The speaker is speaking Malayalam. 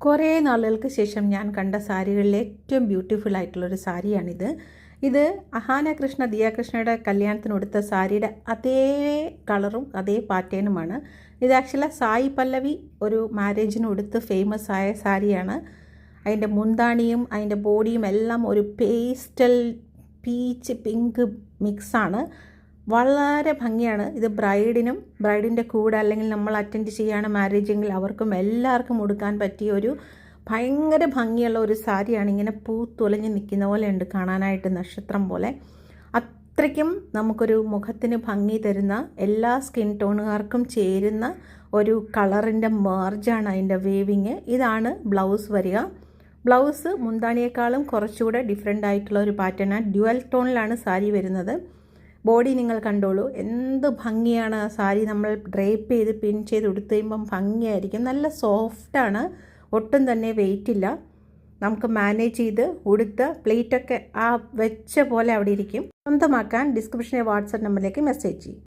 കുറേ നാളുകൾക്ക് ശേഷം ഞാൻ കണ്ട സാരികളിലെ ഏറ്റവും ബ്യൂട്ടിഫുൾ ആയിട്ടുള്ളൊരു സാരിയാണിത്. ഇത് അഹാന കൃഷ്ണ ദിയ കൃഷ്ണയുടെ കല്യാണത്തിന് ഉടുത്ത സാരിയുടെ അതേ കളറും അതേ പാറ്റേണുമാണ്. ഇത് ആക്ച്വലി സായി പല്ലവി ഒരു മാരേജിന് ഉടുത്ത് ഫേമസ് ആയ സാരിയാണ്. അതിൻ്റെ മുന്താണിയും അതിൻ്റെ ബോഡിയും എല്ലാം ഒരു പേസ്റ്റൽ പീച്ച് പിങ്ക് മിക്സാണ്. വളരെ ഭംഗിയാണ്. ഇത് ബ്രൈഡിനും ബ്രൈഡിൻ്റെ കൂടെ അല്ലെങ്കിൽ നമ്മൾ അറ്റൻഡ് ചെയ്യുകയാണ് മാരേജെങ്കിൽ അവർക്കും എല്ലാവർക്കും ഉടുക്കാൻ പറ്റിയ ഒരു ഭയങ്കര ഭംഗിയുള്ള ഒരു സാരിയാണ്. ഇങ്ങനെ പൂത്തുലഞ്ഞ് നിൽക്കുന്ന പോലെ ഉണ്ട് കാണാനായിട്ട്, നക്ഷത്രം പോലെ. അത്രയ്ക്കും നമുക്കൊരു മുഖത്തിന് ഭംഗി തരുന്ന, എല്ലാ സ്കിൻ ടോണുകാർക്കും ചേരുന്ന ഒരു കളറിൻ്റെ മേർജാണ് അതിൻ്റെ വേവിങ്. ഇതാണ് ബ്ലൗസ് വരിക. ബ്ലൗസ് മുന്താണിയേക്കാളും കുറച്ചുകൂടെ ഡിഫറെൻ്റ് ആയിട്ടുള്ള ഒരു പാറ്റേണാണ്. ഡ്യുവൽ ടോണിലാണ് സാരി വരുന്നത്. ബോഡി നിങ്ങൾ കണ്ടോളൂ, എന്ത് ഭംഗിയാണ് ആ സാരി. നമ്മൾ ഡ്രേപ്പ് ചെയ്ത് പിൻ ചെയ്ത് ഉടുത്ത് കഴിയുമ്പം ഭംഗിയായിരിക്കും. നല്ല സോഫ്റ്റാണ്, ഒട്ടും തന്നെ വെയിറ്റ് ഇല്ല. നമുക്ക് മാനേജ് ചെയ്ത് ഉടുത്ത് പ്ലേറ്റൊക്കെ ആ വെച്ച പോലെ അവിടെ ഇരിക്കും. സ്വന്തമാക്കാൻ ഡിസ്ക്രിപ്ഷനിലെ വാട്സപ്പ് നമ്പറിലേക്ക് മെസ്സേജ് ചെയ്യും.